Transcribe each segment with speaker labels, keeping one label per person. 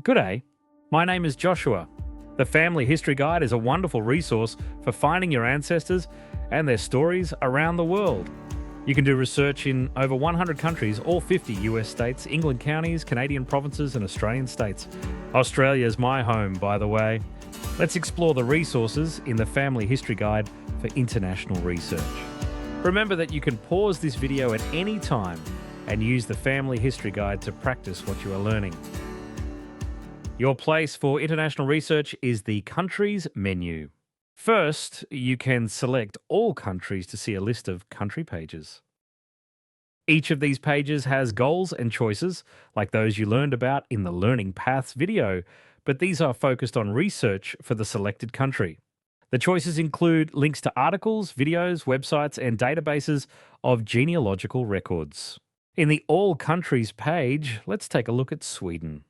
Speaker 1: G'day, my name is Joshua. The Family History Guide is a wonderful resource for finding your ancestors and their stories around the world. You can do research in over 100 countries, all 50 US states, England counties, Canadian provinces, and Australian states. Australia is my home, by the way. Let's explore the resources in the Family History Guide for international research. Remember that you can pause this video at any time and use the Family History Guide to practice what you are learning. Your place for international research is the Countries menu. First, you can select all countries to see a list of country pages. Each of these pages has goals and choices, like those you learned about in the Learning Paths video, but these are focused on research for the selected country. The choices include links to articles, videos, websites, and databases of genealogical records. In the All Countries page, let's take a look at Sweden.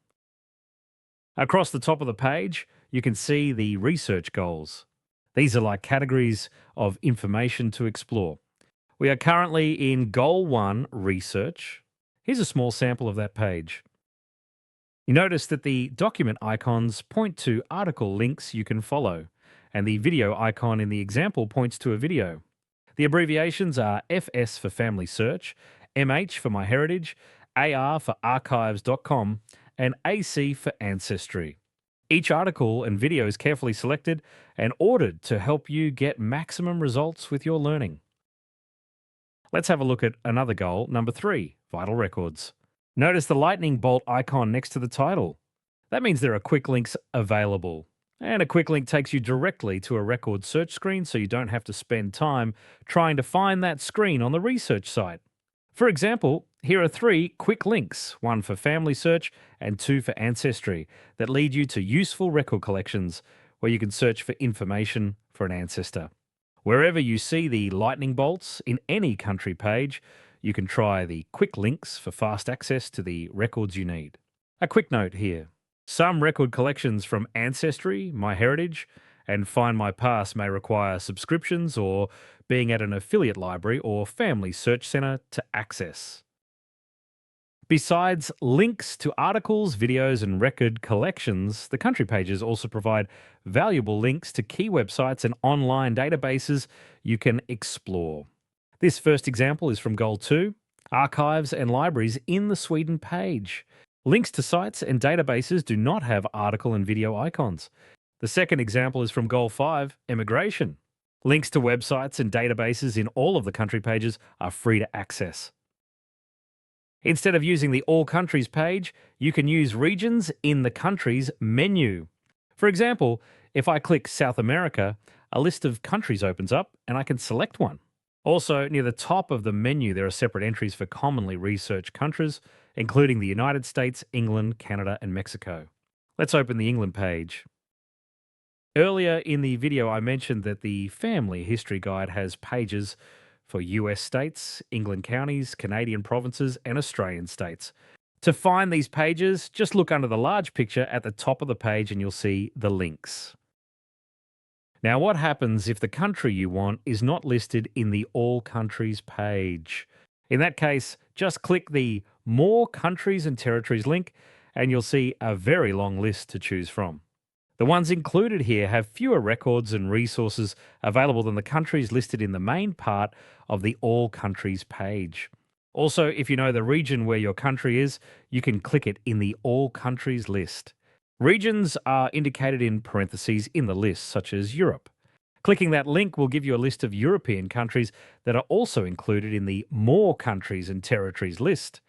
Speaker 1: Across the top of the page, you can see the research goals. These are like categories of information to explore. We are currently in Goal 1, Research. Here's a small sample of that page. You notice that the document icons point to article links you can follow, and the video icon in the example points to a video. The abbreviations are FS for Family Search, MH for MyHeritage, AR for Archives.com, and AC for Ancestry. Each article and video is carefully selected and ordered to help you get maximum results with your learning. Let's have a look at another goal, number 3, Vital Records. Notice the lightning bolt icon next to the title. That means there are quick links available. And a quick link takes you directly to a record search screen, so you don't have to spend time trying to find that screen on the research site. For example, here are 3 quick links, 1 for Family Search and 2 for Ancestry, that lead you to useful record collections where you can search for information for an ancestor. Wherever you see the lightning bolts in any country page, you can try the quick links for fast access to the records you need. A quick note here. Some record collections from Ancestry, MyHeritage, and Find My Past may require subscriptions or being at an affiliate library or family search center to access. Besides links to articles, videos, and record collections, the country pages also provide valuable links to key websites and online databases you can explore. This first example is from Goal 2, Archives and Libraries in the Sweden page. Links to sites and databases do not have article and video icons. The second example is from Goal 5, Immigration. Links to websites and databases in all of the country pages are free to access. Instead of using the All Countries page, you can use Regions in the Countries menu. For example, if I click South America, a list of countries opens up and I can select one. Also, near the top of the menu, there are separate entries for commonly researched countries, including the United States, England, Canada, and Mexico. Let's open the England page. Earlier in the video, I mentioned that the Family History Guide has pages for US states, England counties, Canadian provinces, and Australian states. To find these pages, just look under the large picture at the top of the page and you'll see the links. Now, what happens if the country you want is not listed in the All Countries page? In that case, just click the More Countries and Territories link and you'll see a very long list to choose from. The ones included here have fewer records and resources available than the countries listed in the main part of the All Countries page. Also, if you know the region where your country is, you can click it in the All Countries list. Regions are indicated in parentheses in the list, such as Europe. Clicking that link will give you a list of European countries that are also included in the More Countries and Territories list.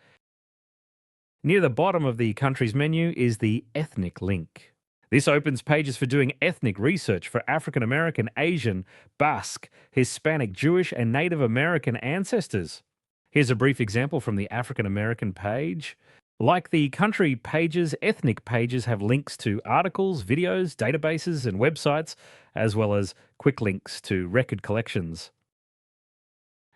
Speaker 1: Near the bottom of the Countries menu is the Ethnic link. This opens pages for doing ethnic research for African American, Asian, Basque, Hispanic, Jewish, and Native American ancestors. Here's a brief example from the African American page. Like the country pages, ethnic pages have links to articles, videos, databases, and websites, as well as quick links to record collections.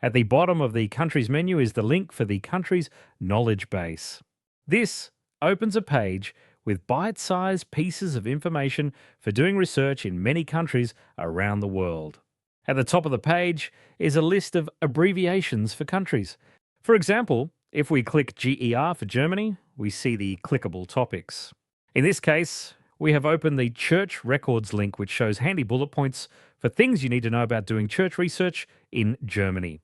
Speaker 1: At the bottom of the countries menu is the link for the country's knowledge base. This opens a page with bite-sized pieces of information for doing research in many countries around the world. At the top of the page is a list of abbreviations for countries. For example, if we click GER for Germany, we see the clickable topics. In this case, we have opened the church records link, which shows handy bullet points for things you need to know about doing church research in Germany.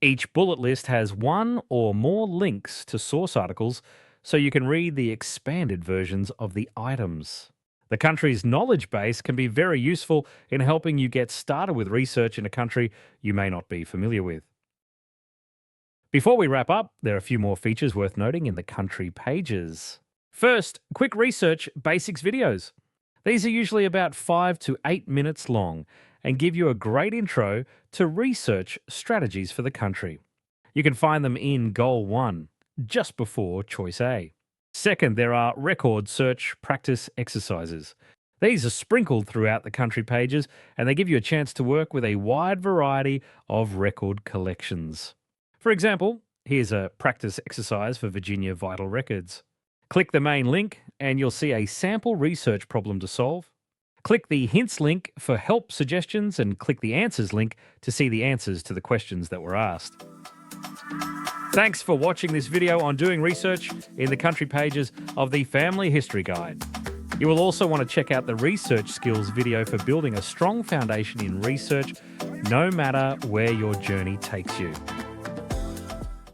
Speaker 1: Each bullet list has one or more links to source articles, so you can read the expanded versions of the items. The country's knowledge base can be very useful in helping you get started with research in a country you may not be familiar with. Before we wrap up, there are a few more features worth noting in the country pages. First, quick research basics videos. These are usually about 5 to 8 minutes long and give you a great intro to research strategies for the country. You can find them in Goal 1, just before Choice A. Second, there are record search practice exercises. These are sprinkled throughout the country pages and they give you a chance to work with a wide variety of record collections. For example, here's a practice exercise for Virginia Vital Records. Click the main link and you'll see a sample research problem to solve. Click the hints link for help suggestions and click the answers link to see the answers to the questions that were asked. Thanks for watching this video on doing research in the country pages of the Family History Guide. You will also want to check out the research skills video for building a strong foundation in research, no matter where your journey takes you.